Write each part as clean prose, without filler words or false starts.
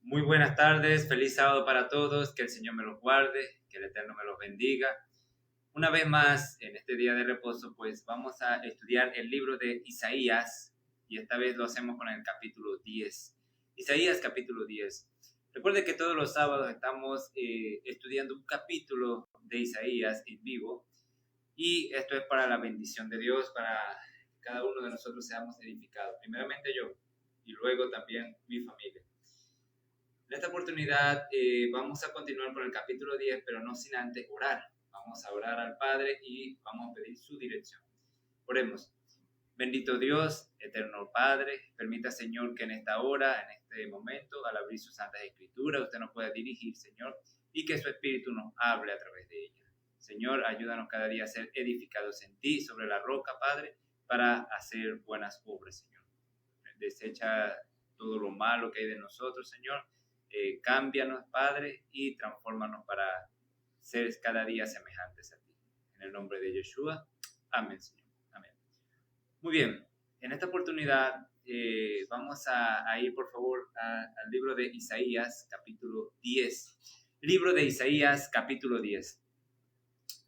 Muy buenas tardes, feliz sábado para todos, que el Señor me los guarde, que el Eterno me los bendiga. Una vez más, en este día de reposo, pues vamos a estudiar el libro de Isaías y esta vez lo hacemos con el capítulo 10. Isaías capítulo 10. Recuerde que todos los sábados estamos estudiando un capítulo de Isaías en vivo y esto es para la bendición de Dios, para que cada uno de nosotros seamos edificados. Primeramente yo y luego también mi familia. En esta oportunidad vamos a continuar con el capítulo 10, pero no sin antes orar. Vamos a orar al Padre y vamos a pedir su dirección. Oremos. Bendito Dios, eterno Padre, permita, Señor, que en esta hora, en este momento, al abrir sus santas escrituras, usted nos pueda dirigir, Señor, y que su Espíritu nos hable a través de ella. Señor, ayúdanos cada día a ser edificados en ti, sobre la roca, Padre, para hacer buenas obras, Señor. Desecha todo lo malo que hay de nosotros, Señor. Cámbianos, Padre, y transfórmanos para ser cada día semejantes a ti. En el nombre de Yeshua. Amén, Señor. Amén. Muy bien. En esta oportunidad vamos a ir, por favor, al libro de Isaías, capítulo 10. Libro de Isaías, capítulo 10.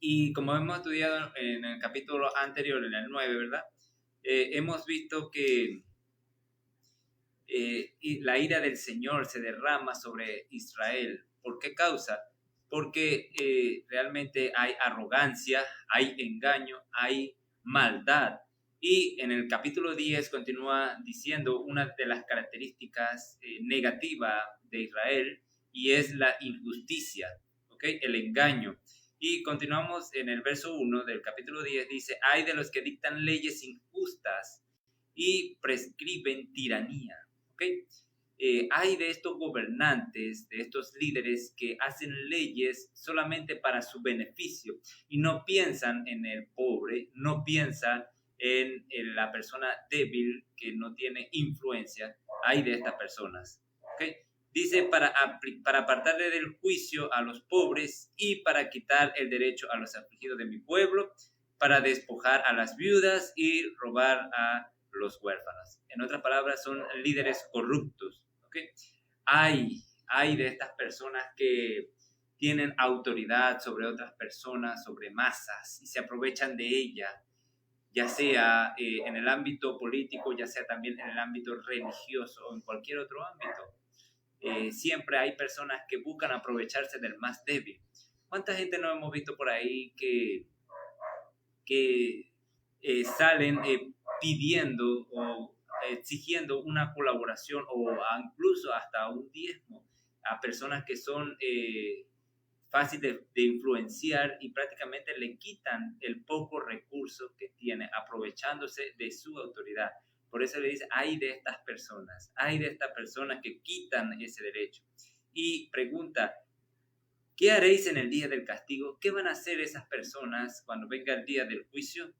Y como hemos estudiado en el capítulo anterior, en el 9, ¿verdad? Hemos visto que y la ira del Señor se derrama sobre Israel. ¿Por qué causa? Porque realmente hay arrogancia, hay engaño, hay maldad. Y en el capítulo 10 continúa diciendo una de las características negativas de Israel y es la injusticia, ¿okay? El engaño. Y continuamos en el verso 1 del capítulo 10, dice, hay de los que dictan leyes injustas y prescriben tiranía. ¿Okay? Hay de estos gobernantes, de estos líderes que hacen leyes solamente para su beneficio y no piensan en el pobre, no piensan en la persona débil que no tiene influencia. Hay de estas personas. ¿Okay? Dice para apartarle del juicio a los pobres y para quitar el derecho a los afligidos de mi pueblo, para despojar a las viudas y robar a los huérfanos. En otras palabras, son líderes corruptos. ¿Okay? Hay de estas personas que tienen autoridad sobre otras personas, sobre masas, y se aprovechan de ella, ya sea en el ámbito político, ya sea también en el ámbito religioso o en cualquier otro ámbito. Siempre hay personas que buscan aprovecharse del más débil. ¿Cuánta gente no hemos visto por ahí que salen pidiendo o exigiendo una colaboración o incluso hasta un diezmo a personas que son fáciles de influenciar y prácticamente le quitan el poco recurso que tiene aprovechándose de su autoridad? Por eso le dice, hay de estas personas que quitan ese derecho. Y pregunta, ¿qué haréis en el día del castigo? ¿Qué van a hacer esas personas cuando venga el día del juicio?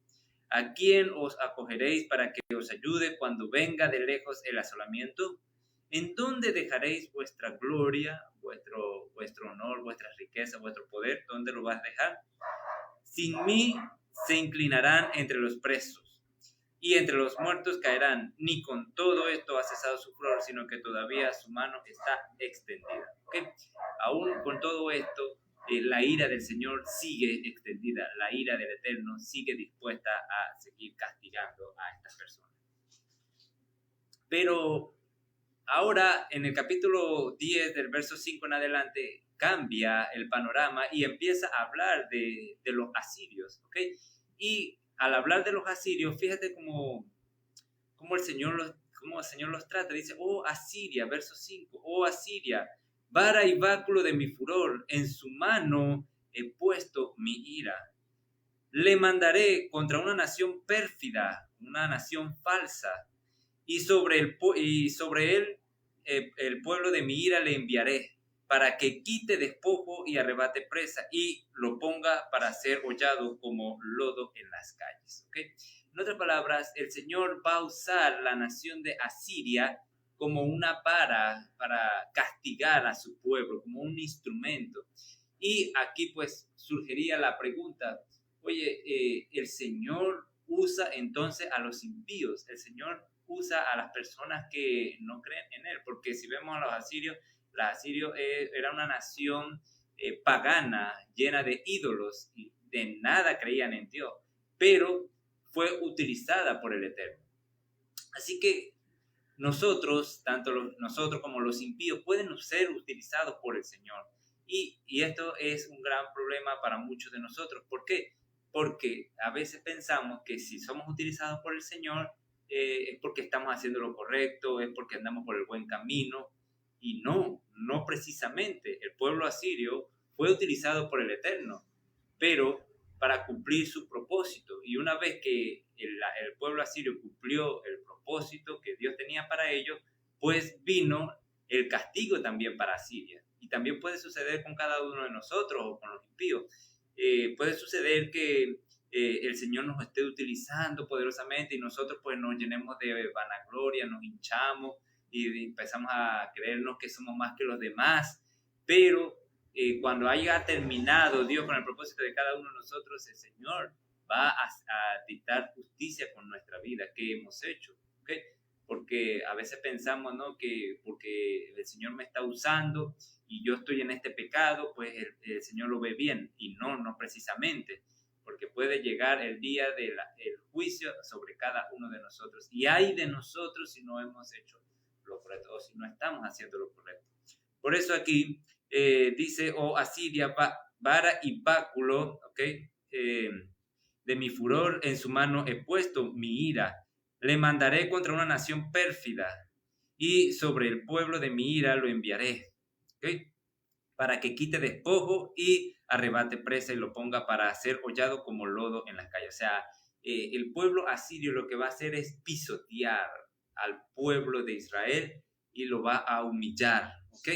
¿A quién os acogeréis para que os ayude cuando venga de lejos el asolamiento? ¿En dónde dejaréis vuestra gloria, vuestro honor, vuestra riqueza, vuestro poder? ¿Dónde lo vas a dejar? Sin mí se inclinarán entre los presos y entre los muertos caerán. Ni con todo esto ha cesado su furor, sino que todavía su mano está extendida. ¿Okay? Aún con todo esto, la ira del Señor sigue extendida, la ira del Eterno sigue dispuesta a seguir castigando a estas personas. Pero ahora, en el capítulo 10, del verso 5 en adelante, cambia el panorama y empieza a hablar de los asirios, ¿ok? Y al hablar de los asirios, fíjate cómo el Señor los trata. Dice, oh Asiria, verso 5, oh Asiria, vara y báculo de mi furor, en su mano he puesto mi ira. Le mandaré contra una nación pérfida, una nación falsa, y sobre él el pueblo de mi ira le enviaré, para que quite despojo y arrebate presa, y lo ponga para ser hollado como lodo en las calles. ¿Okay? En otras palabras, el Señor va a usar la nación de Asiria como una vara para castigar a su pueblo, como un instrumento. Y aquí pues surgiría la pregunta, oye, el Señor usa entonces a los impíos, el Señor usa a las personas que no creen en Él, porque si vemos a los asirios, Los asirios era una nación pagana, llena de ídolos, y de nada creían en Dios, pero fue utilizada por el Eterno. Así que nosotros, nosotros como los impíos, pueden ser utilizados por el Señor. Y esto es un gran problema para muchos de nosotros. ¿Por qué? Porque a veces pensamos que si somos utilizados por el Señor, es porque estamos haciendo lo correcto, es porque andamos por el buen camino. Y no precisamente. El pueblo asirio fue utilizado por el Eterno, pero para cumplir su propósito. Y una vez que el pueblo asirio cumplió el propósito que Dios tenía para ellos, pues vino el castigo también para Asiria. Y también puede suceder con cada uno de nosotros o con los impíos. Puede suceder que el Señor nos esté utilizando poderosamente y nosotros pues nos llenemos de vanagloria, nos hinchamos y empezamos a creernos que somos más que los demás, pero cuando haya terminado Dios con el propósito de cada uno de nosotros, el Señor va a dictar justicia con nuestra vida, que hemos hecho, ¿okay? Porque a veces pensamos, ¿no?, que porque el Señor me está usando y yo estoy en este pecado, pues el Señor lo ve bien, y no precisamente, porque puede llegar el día del juicio sobre cada uno de nosotros, y hay de nosotros si no hemos hecho lo correcto o si no estamos haciendo lo correcto. Por eso aquí dice, Asiria, vara y báculo, ¿okay? De mi furor en su mano he puesto mi ira. Le mandaré contra una nación pérfida y sobre el pueblo de mi ira lo enviaré, ¿okay? Para que quite despojo y arrebate presa y lo ponga para ser hollado como lodo en las calles. O sea, el pueblo asirio lo que va a hacer es pisotear al pueblo de Israel y lo va a humillar, ¿ok?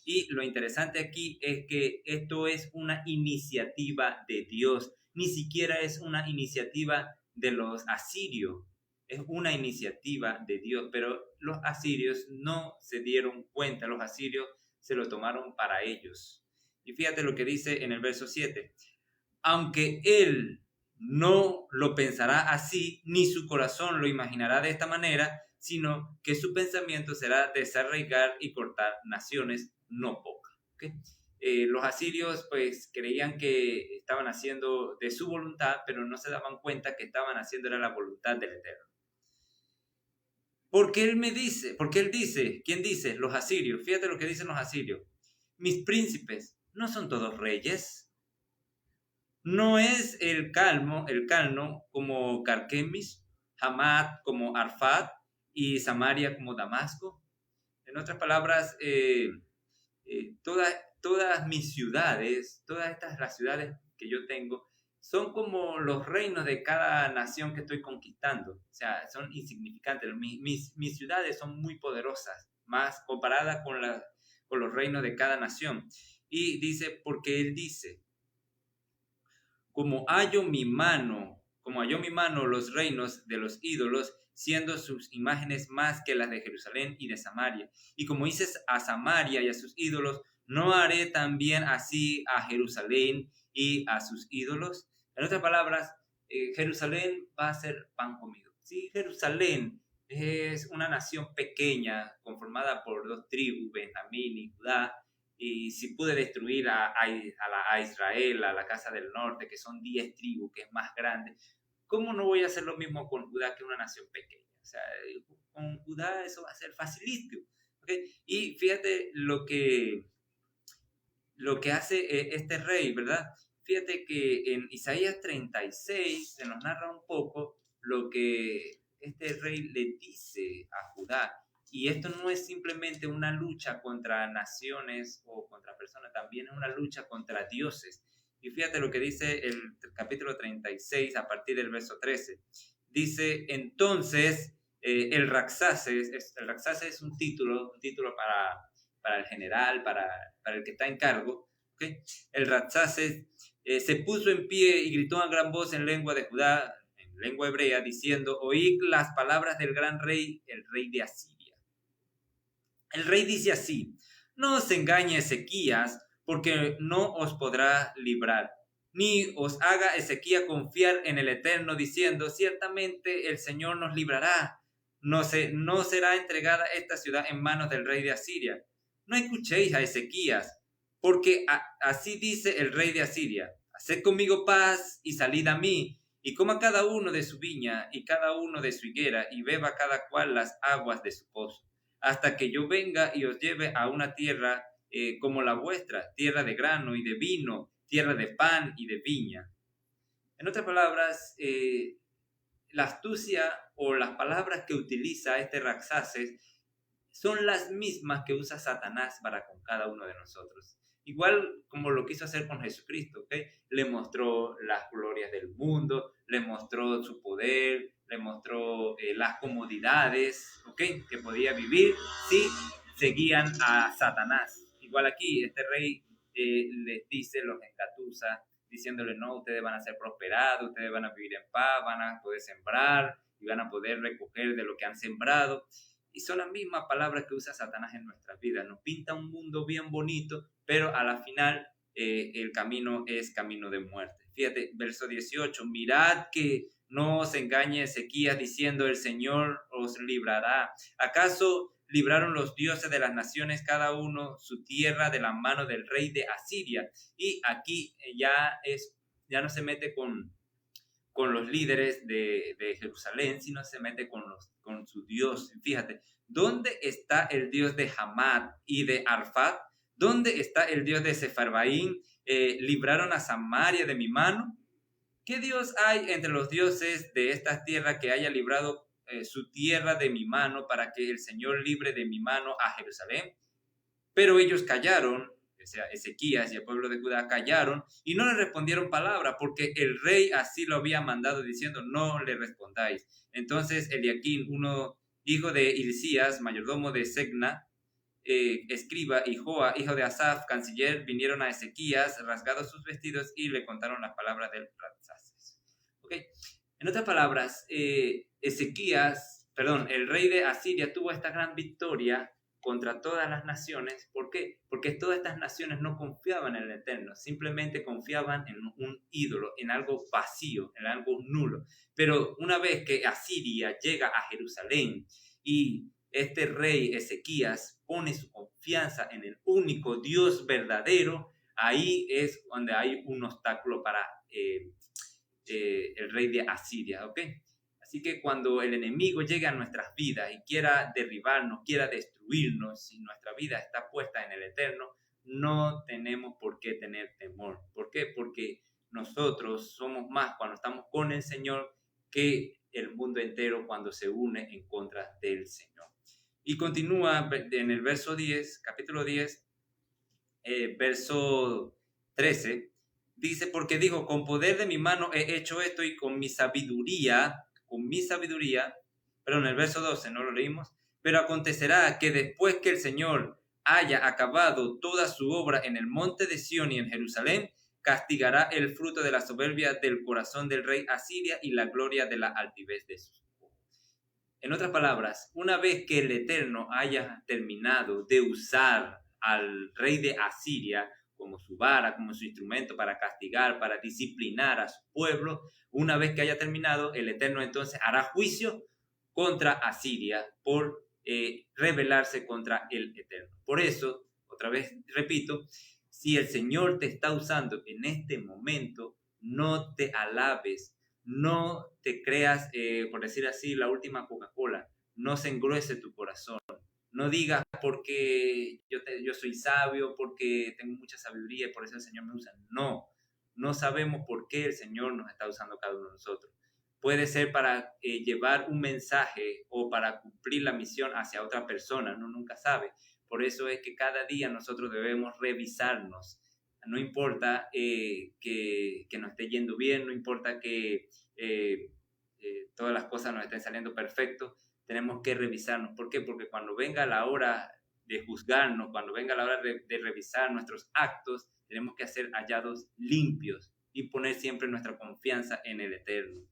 Y lo interesante aquí es que esto es una iniciativa de Dios, ni siquiera es una iniciativa de los asirios, es una iniciativa de Dios, pero los asirios no se dieron cuenta, los asirios se lo tomaron para ellos. Y fíjate lo que dice en el verso 7, aunque él no lo pensará así, ni su corazón lo imaginará de esta manera, sino que su pensamiento será desarraigar y cortar naciones no pocas. ¿Okay? Los asirios pues creían que estaban haciendo de su voluntad, pero no se daban cuenta que estaban haciendo era la voluntad del Eterno. Porque él dice, ¿quién dice? Los asirios. Fíjate lo que dicen los asirios. Mis príncipes, ¿no son todos reyes? ¿No es el calno como Carquemis, Hamat como Arfad y Samaria como Damasco? En otras palabras, todas mis ciudades, las ciudades que yo tengo, son como los reinos de cada nación que estoy conquistando. O sea, son insignificantes. Mis ciudades son muy poderosas, más comparadas con los reinos de cada nación. Y dice, porque él dice, como halló mi mano los reinos de los ídolos, siendo sus imágenes más que las de Jerusalén y de Samaria. Y como dices a Samaria y a sus ídolos, ¿no haré también así a Jerusalén y a sus ídolos? En otras palabras, Jerusalén va a ser pan comido. Sí, Jerusalén es una nación pequeña conformada por 2 tribus, Benjamín y Judá. Y si pude destruir a Israel, a la casa del norte, que son 10 tribus, que es más grande, ¿cómo no voy a hacer lo mismo con Judá, que es una nación pequeña? O sea, con Judá eso va a ser facilísimo. ¿Okay? Y fíjate lo que hace este rey, ¿verdad? Fíjate que en Isaías 36 se nos narra un poco lo que este rey le dice a Judá. Y esto no es simplemente una lucha contra naciones o contra personas, también es una lucha contra dioses. Y fíjate lo que dice el capítulo 36 a partir del verso 13. Dice, entonces, el Raxaces es un título para el general, para el que está en cargo. ¿Okay? El Raxaces se puso en pie y gritó a gran voz en lengua de Judá, en lengua hebrea, diciendo, oíd las palabras del gran rey, el rey de Asiria. El rey dice así, no os engañe Ezequías, porque no os podrá librar, ni os haga Ezequías confiar en el Eterno, diciendo, ciertamente el Señor nos librará, no será entregada esta ciudad en manos del rey de Asiria, no escuchéis a Ezequías, porque así dice el rey de Asiria: haced conmigo paz y salid a mí, y coma cada uno de su viña y cada uno de su higuera, y beba cada cual las aguas de su pozo, hasta que yo venga y os lleve a una tierra como la vuestra, tierra de grano y de vino, tierra de pan y de viña. En otras palabras, la astucia o las palabras que utiliza este Rabsaces son las mismas que usa Satanás para con cada uno de nosotros. Igual como lo quiso hacer con Jesucristo, ¿ok? Le mostró las glorias del mundo, le mostró su poder, le mostró las comodidades, ¿ok? Que podía vivir si seguían a Satanás. Igual aquí, este rey les dice, los engatusa, diciéndole: no, ustedes van a ser prosperados, ustedes van a vivir en paz, van a poder sembrar y van a poder recoger de lo que han sembrado. Y son las mismas palabras que usa Satanás en nuestras vidas. Nos pinta un mundo bien bonito, pero a la final el camino es camino de muerte. Fíjate, verso 18: mirad que no os engañe Ezequías diciendo: el Señor os librará. ¿Acaso libraron los dioses de las naciones cada uno su tierra de la mano del rey de Asiria? Y aquí ya no se mete con los líderes de Jerusalén, sino se mete con su Dios. Fíjate, ¿dónde está el Dios de Hamad y de Arfat? ¿Dónde está el Dios de Sefarbaín? ¿Libraron a Samaria de mi mano? ¿Qué Dios hay entre los dioses de estas tierras que haya librado su tierra de mi mano, para que el Señor libre de mi mano a Jerusalén? Pero ellos callaron, o sea, Ezequías y el pueblo de Judá callaron y no le respondieron palabra, porque el rey así lo había mandado, diciendo: no le respondáis. Entonces Eliaquín, hijo de Hilcías, mayordomo de Segna, escriba, y Joa, hijo de Asaf, canciller, vinieron a Ezequías rasgados sus vestidos y le contaron las palabras del Rabsaces. ¿Okay? En otras palabras, el rey de Asiria tuvo esta gran victoria contra todas las naciones. ¿Por qué? Porque todas estas naciones no confiaban en el Eterno, simplemente confiaban en un ídolo, en algo vacío, en algo nulo. Pero una vez que Asiria llega a Jerusalén y este rey Ezequías pone su confianza en el único Dios verdadero, ahí es donde hay un obstáculo para el rey de Asiria, ¿ok? Así que cuando el enemigo llegue a nuestras vidas y quiera derribarnos, quiera destruirnos, si nuestra vida está puesta en el Eterno, no tenemos por qué tener temor. ¿Por qué? Porque nosotros somos más cuando estamos con el Señor que el mundo entero cuando se une en contra del Señor. Y continúa en el verso 10, capítulo 10, verso 13, dice: porque dijo: con poder de mi mano he hecho esto, y con mi sabiduría, pero en el verso 12 no lo leímos: pero acontecerá que después que el Señor haya acabado toda su obra en el monte de Sión y en Jerusalén, castigará el fruto de la soberbia del corazón del rey Asiria y la gloria de la altivez de sus ojos. En otras palabras, una vez que el Eterno haya terminado de usar al rey de Asiria como su vara, como su instrumento para castigar, para disciplinar a su pueblo, una vez que haya terminado, el Eterno entonces hará juicio contra Asiria por rebelarse contra el Eterno. Por eso, otra vez repito, si el Señor te está usando en este momento, no te alabes, no te creas, por decir así, la última Coca-Cola, no se engruese tu corazón. No digas porque yo soy sabio, porque tengo mucha sabiduría y por eso el Señor me usa. No sabemos por qué el Señor nos está usando cada uno de nosotros. Puede ser para llevar un mensaje o para cumplir la misión hacia otra persona, uno nunca sabe. Por eso es que cada día nosotros debemos revisarnos. No importa que nos esté yendo bien, no importa que todas las cosas nos estén saliendo perfecto, tenemos que revisarnos. ¿Por qué? Porque cuando venga la hora de juzgarnos, cuando venga la hora de revisar nuestros actos, tenemos que ser hallados limpios y poner siempre nuestra confianza en el Eterno.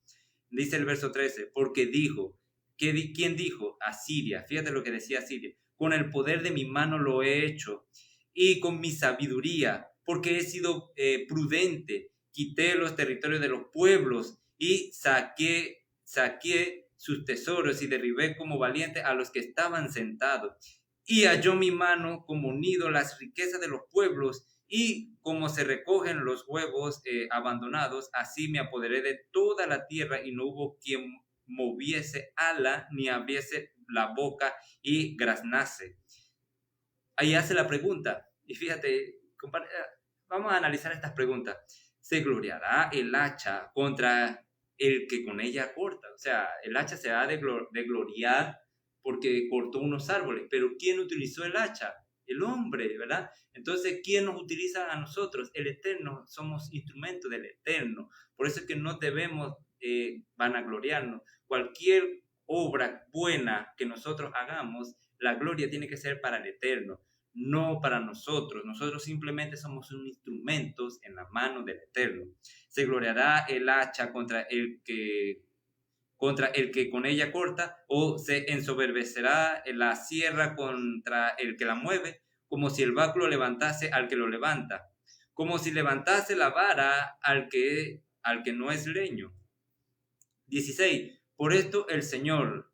Dice el verso 13: porque dijo, ¿quién dijo? Asiria. Fíjate lo que decía Asiria: con el poder de mi mano lo he hecho, y con mi sabiduría, porque he sido prudente, quité los territorios de los pueblos y saqué sus tesoros y derribé como valiente a los que estaban sentados. Y halló mi mano como nido las riquezas de los pueblos, y como se recogen los huevos abandonados, así me apoderé de toda la tierra, y no hubo quien moviese ala, ni abriese la boca y graznase. Ahí hace la pregunta, y fíjate, vamos a analizar estas preguntas. ¿Se gloriará el hacha contra el que con ella corta? O sea, el hacha se ha de gloriar porque cortó unos árboles, pero ¿quién utilizó el hacha? El hombre, ¿verdad? Entonces, ¿quién nos utiliza a nosotros? El Eterno, somos instrumentos del Eterno. Por eso es que no debemos vanagloriarnos. Cualquier obra buena que nosotros hagamos, la gloria tiene que ser para el Eterno, no para nosotros. Nosotros simplemente somos un instrumentos en la mano del Eterno. Se gloriará el hacha contra el que con ella corta, o se ensoberbecerá la sierra contra el que la mueve, como si el báculo levantase al que lo levanta, como si levantase la vara al que no es leño. 16. Por esto el Señor,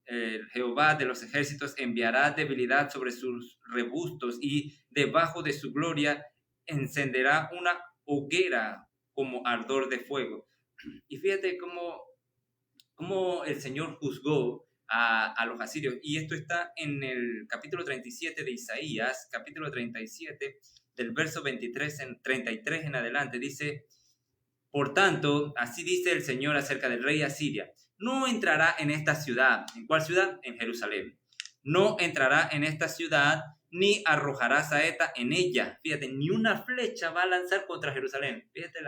el Jehová de los ejércitos, enviará debilidad sobre sus rebustos, y debajo de su gloria encenderá una hoguera como ardor de fuego. Y fíjate cómo el Señor juzgó a los asirios. Y esto está en el capítulo 37 de Isaías, capítulo 37, del verso 33 en adelante. Dice: por tanto, así dice el Señor acerca del rey Asiria: no entrará en esta ciudad. ¿En cuál ciudad? En Jerusalén. No entrará en esta ciudad, ni arrojará saeta en ella. Fíjate, ni una flecha va a lanzar contra Jerusalén. Fíjate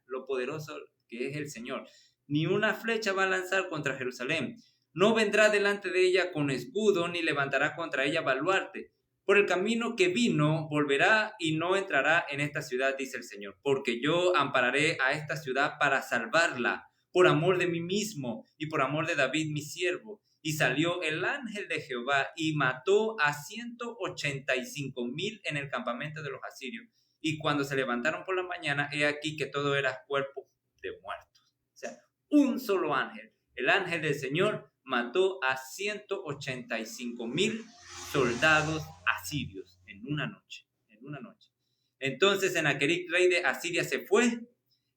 lo poderoso que es el Señor. Ni una flecha va a lanzar contra Jerusalén. No vendrá delante de ella con escudo, ni levantará contra ella baluarte. Por el camino que vino volverá, y no entrará en esta ciudad, dice el Señor, porque yo ampararé a esta ciudad para salvarla, por amor de mí mismo y por amor de David mi siervo. Y salió el ángel de Jehová y mató a 185,000 en el campamento de los asirios. Y cuando se levantaron por la mañana, he aquí que todo era cuerpo de muertos. O sea, un solo ángel, el ángel del Señor, mató a 185,000 soldados asirios en una noche. Entonces Senaquerib, rey de Asiria, se fue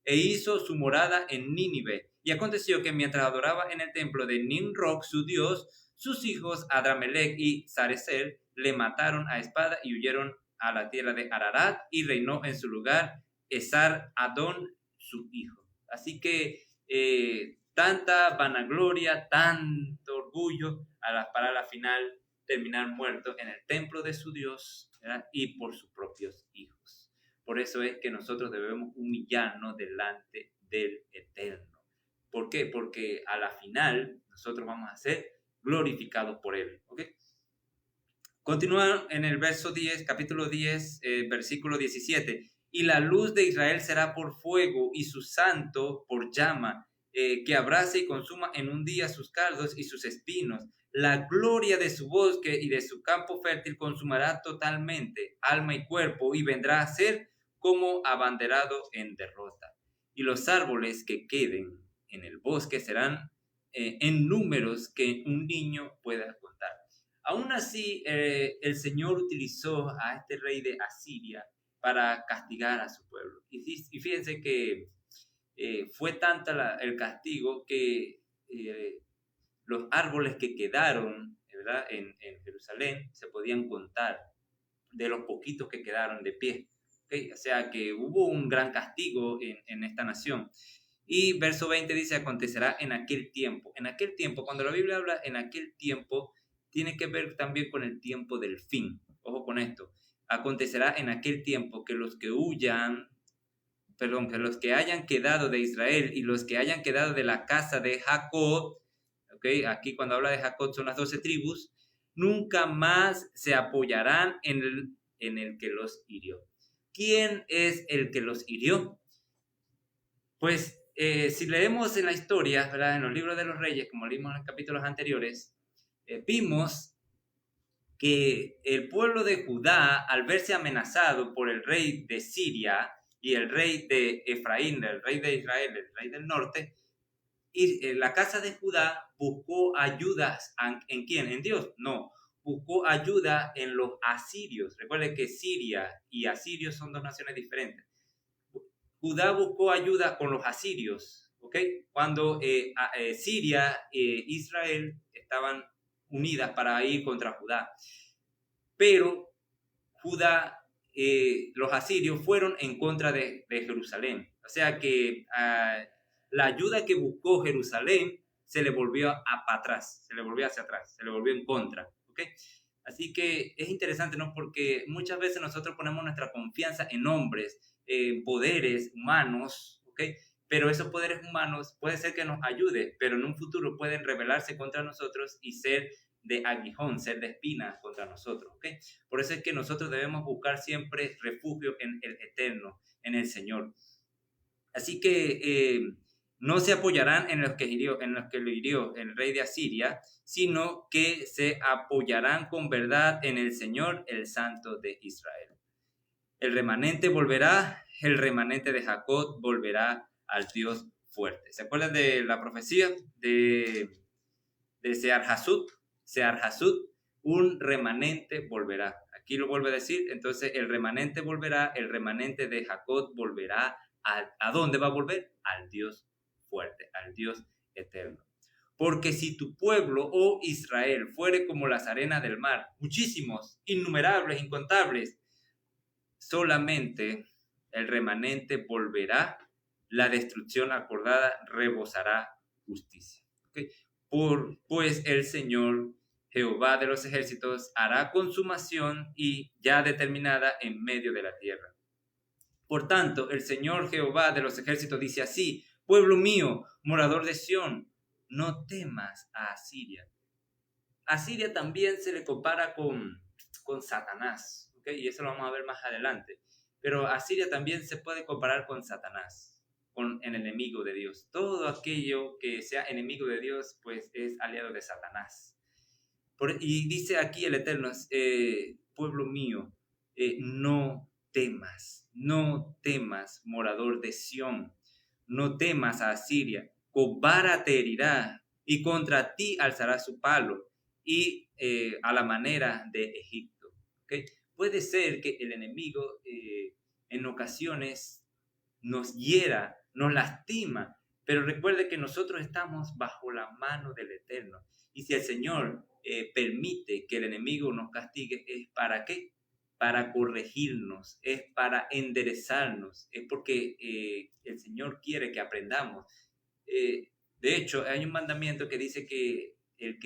e hizo su morada en Nínive. Y aconteció que mientras adoraba en el templo de Nimrod, su dios, sus hijos Adramelech y Sarecer le mataron a espada y huyeron a la tierra de Ararat, y reinó en su lugar Esar-Adón, su hijo. Así que tanta vanagloria, tanto orgullo para la final terminar muerto en el templo de su Dios, ¿verdad? Y por sus propios hijos. Por eso es que nosotros debemos humillarnos delante del Eterno. ¿Por qué? Porque a la final nosotros vamos a ser glorificados por Él. ¿Okay? Continúa en el verso 10, capítulo 10, versículo 17. Y la luz de Israel será por fuego, y su santo por llama, que abrace y consuma en un día sus cardos y sus espinos. La gloria de su bosque y de su campo fértil consumará totalmente alma y cuerpo, y vendrá a ser como abanderado en derrota. Y los árboles que queden en el bosque serán en números que un niño pueda contar. Aún así, el Señor utilizó a este rey de Asiria para castigar a su pueblo. Y fíjense que fue tanta el castigo que los árboles que quedaron, ¿verdad?, en Jerusalén se podían contar, de los poquitos que quedaron de pie. ¿Okay? O sea que hubo un gran castigo en esta nación. Y verso 20 dice: acontecerá en aquel tiempo. En aquel tiempo, cuando la Biblia habla en aquel tiempo, tiene que ver también con el tiempo del fin. Ojo con esto. Acontecerá en aquel tiempo que los que hayan quedado de Israel y los que hayan quedado de la casa de Jacob, ¿okay? Aquí cuando habla de Jacob son las 12 tribus, nunca más se apoyarán en el que los hirió. ¿Quién es el que los hirió? Pues si leemos en la historia, ¿verdad?, en los libros de los reyes, como leímos en los capítulos anteriores, vimos que el pueblo de Judá, al verse amenazado por el rey de Siria y el rey de Efraín, el rey de Israel, el rey del norte, y la casa de Judá buscó ayudas. ¿En quién? ¿En Dios? No. buscó ayuda en los asirios. Recuerden que Siria y asirios son dos naciones diferentes. Judá buscó ayuda con los asirios, ¿ok? Cuando Siria e Israel estaban unidas para ir contra Judá. Pero Judá, los asirios fueron en contra de Jerusalén. O sea que la ayuda que buscó Jerusalén se le volvió para atrás, se le volvió hacia atrás, se le volvió en contra, ¿ok? Así que es interesante, ¿no? Porque muchas veces nosotros ponemos nuestra confianza en hombres, en poderes humanos, ¿ok? Pero esos poderes humanos puede ser que nos ayude, pero en un futuro pueden rebelarse contra nosotros y ser de aguijón, ser de espina contra nosotros, ¿ok? Por eso es que nosotros debemos buscar siempre refugio en el Eterno, en el Señor. Así que no se apoyarán en los que lo hirió el rey de Asiria, sino que se apoyarán con verdad en el Señor, el Santo de Israel. El remanente volverá, el remanente de Jacob volverá al Dios fuerte. ¿Se acuerdan de la profecía de Sear-Jasub? Sear-Jasub, un remanente volverá. Aquí lo vuelve a decir, entonces el remanente volverá, el remanente de Jacob volverá. ¿A dónde va a volver? Al Dios fuerte, al Dios eterno. Porque si tu pueblo, oh Israel, fuere como las arenas del mar, muchísimos, innumerables, incontables, solamente el remanente volverá, la destrucción acordada rebosará justicia. ¿Okay? Pues el Señor Jehová de los ejércitos hará consumación y ya determinada en medio de la tierra. Por tanto, el Señor Jehová de los ejércitos dice así: pueblo mío, morador de Sión, no temas a Asiria. Asiria también se le compara con Satanás, ¿okay? Y eso lo vamos a ver más adelante. Pero Asiria también se puede comparar con Satanás, con el enemigo de Dios. Todo aquello que sea enemigo de Dios, pues es aliado de Satanás. Y dice aquí el Eterno, pueblo mío, no temas, morador de Sión, no temas a Asiria, con vara te herirá y contra ti alzará su palo y a la manera de Egipto. ¿Okay? Puede ser que el enemigo en ocasiones nos hiera, nos lastima, pero recuerde que nosotros estamos bajo la mano del Eterno. Y si el Señor permite que el enemigo nos castigue, ¿es para qué? Para corregirnos, es para enderezarnos, es porque el Señor quiere que aprendamos. De hecho, hay un mandamiento que dice que el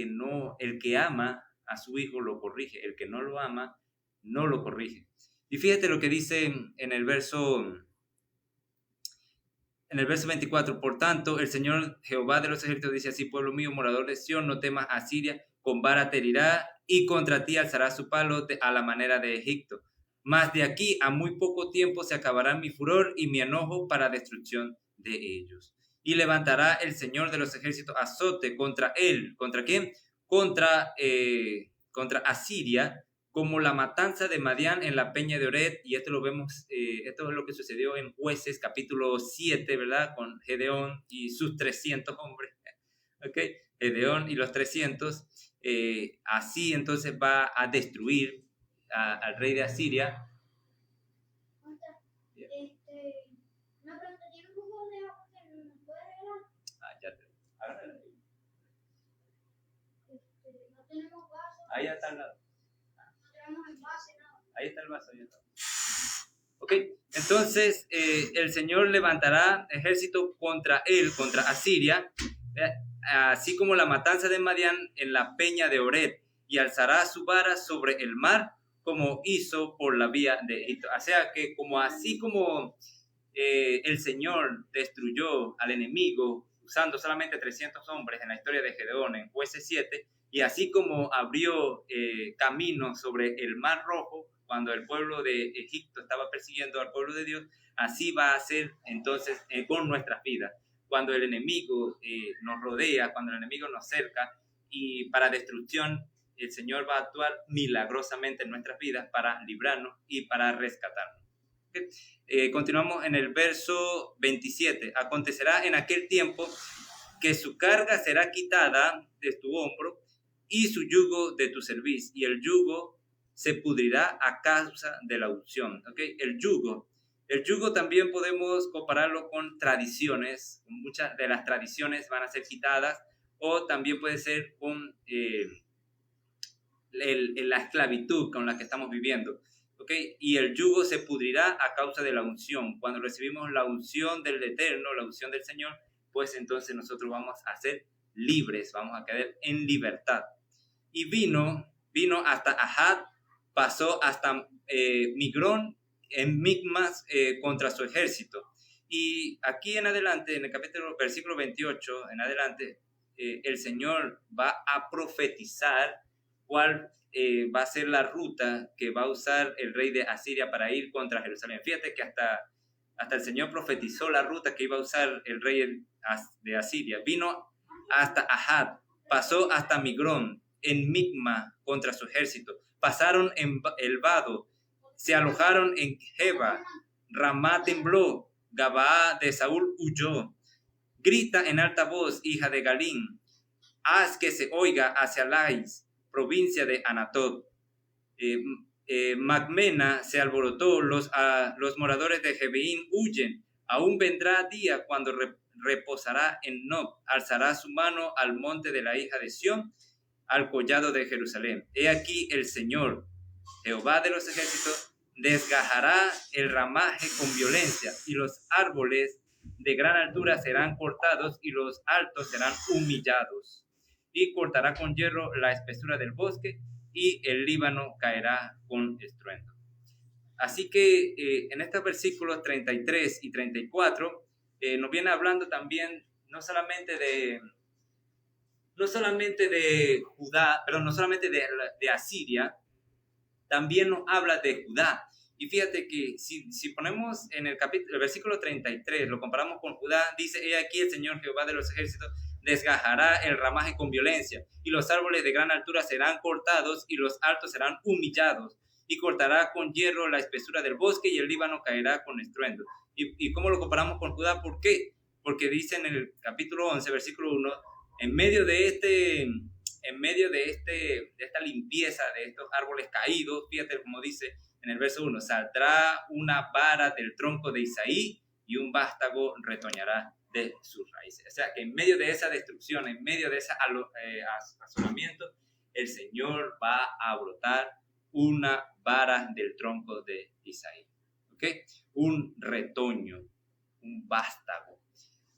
que ama a su hijo lo corrige, el que no lo ama no lo corrige. Y fíjate lo que dice en el verso 24, por tanto, el Señor Jehová de los ejércitos dice así: pueblo mío, morador de Sión, no temas a Asiria, con vara te herirá y contra ti alzará su palo a la manera de Egipto. Mas de aquí a muy poco tiempo se acabará mi furor y mi enojo para destrucción de ellos. Y levantará el Señor de los ejércitos azote contra él. ¿Contra quién? Contra Asiria, como la matanza de Madián en la peña de Ored, y esto lo vemos, esto es lo que sucedió en Jueces capítulo 7, ¿verdad? Con Gedeón y sus 300 hombres, ¿ok? Gedeón y los 300, así entonces va a destruir al rey de Asiria. Ahí está al lado. Ahí está el vaso. Ok, entonces el Señor levantará ejército contra él, contra Asiria, así como la matanza de Madián en la peña de Ored, y alzará su vara sobre el mar, como hizo por la vía de Egipto. O sea que así como el Señor destruyó al enemigo usando solamente 300 hombres en la historia de Gedeón en Jueces 7, y así como abrió camino sobre el Mar Rojo cuando el pueblo de Egipto estaba persiguiendo al pueblo de Dios, así va a ser entonces con nuestras vidas. Cuando el enemigo nos rodea, cuando el enemigo nos cerca y para destrucción, el Señor va a actuar milagrosamente en nuestras vidas para librarnos y para rescatarnos. ¿Okay? Continuamos en el verso 27. Acontecerá en aquel tiempo que su carga será quitada de tu hombro y su yugo de tu cerviz, y el yugo se pudrirá a causa de la unción. ¿Okay? El yugo también podemos compararlo con tradiciones. Muchas de las tradiciones van a ser quitadas, o también puede ser con la esclavitud con la que estamos viviendo. ¿Okay? Y el yugo se pudrirá a causa de la unción. Cuando recibimos la unción del Eterno, la unción del Señor, pues entonces nosotros vamos a ser libres, vamos a quedar en libertad. Y vino hasta Ahad, pasó hasta Migrón, en Micmas, contra su ejército. Y aquí en adelante, en el versículo 28, en adelante, el Señor va a profetizar cuál va a ser la ruta que va a usar el rey de Asiria para ir contra Jerusalén. Fíjate que hasta el Señor profetizó la ruta que iba a usar el rey de Asiria. Vino hasta Ahad, pasó hasta Migrón, en Micma contra su ejército. Pasaron en el Vado, se alojaron en Jeba, Ramá tembló, Gabaa de Saúl huyó. Grita en alta voz, hija de Galín, haz que se oiga hacia Lais, provincia de Anatot. Macmena se alborotó, los moradores de Jebeín huyen. Aún vendrá día cuando reposará en Nob, alzará su mano al monte de la hija de Sión, al collado de Jerusalén. He aquí el Señor, Jehová de los ejércitos, desgajará el ramaje con violencia, y los árboles de gran altura serán cortados, y los altos serán humillados. Y cortará con hierro la espesura del bosque, y el Líbano caerá con estruendo. Así que en estos versículos 33 y 34 nos viene hablando también no solamente de Judá, perdón, no solamente de Asiria, también nos habla de Judá. Y fíjate que si ponemos en el versículo 33, lo comparamos con Judá, dice: he aquí el Señor Jehová de los ejércitos desgajará el ramaje con violencia, y los árboles de gran altura serán cortados, y los altos serán humillados, y cortará con hierro la espesura del bosque, y el Líbano caerá con estruendo. ¿Y cómo lo comparamos con Judá? ¿Por qué? Porque dice en el capítulo 11, versículo 1, en medio de esta limpieza de estos árboles caídos, fíjate como dice en el verso 1, saldrá una vara del tronco de Isaí, y un vástago retoñará de sus raíces. O sea que en medio de esa destrucción, en medio de ese asolamiento, el Señor va a brotar una vara del tronco de Isaí. ¿Okay? Un retoño, un vástago.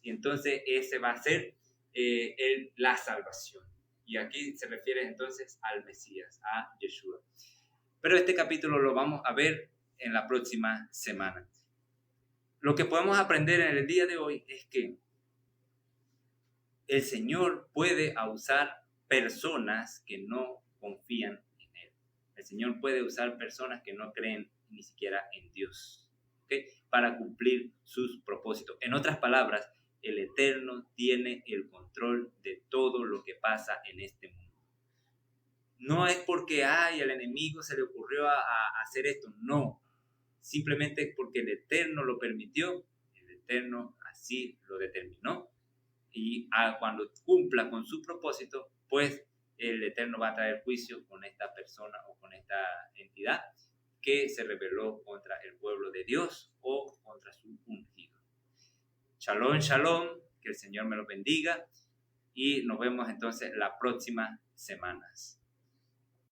Y entonces ese va a ser la salvación. Y aquí se refiere entonces al Mesías, a Yeshua. Pero este capítulo lo vamos a ver en la próxima semana. Lo que podemos aprender en el día de hoy es que el Señor puede usar personas que no confían en Él. El Señor puede usar personas que no creen ni siquiera en Dios, ¿okay? Para cumplir sus propósitos. En otras palabras, el Eterno tiene el control de todo lo que pasa en este mundo. No es porque el enemigo se le ocurrió a hacer esto, no. Simplemente es porque el Eterno lo permitió, el Eterno así lo determinó, y cuando cumpla con su propósito, pues el Eterno va a traer juicio con esta persona o con esta entidad que se rebeló contra el pueblo de Dios o contra su ungido. Shalom, shalom, que el Señor me lo bendiga, y nos vemos entonces las próximas semanas.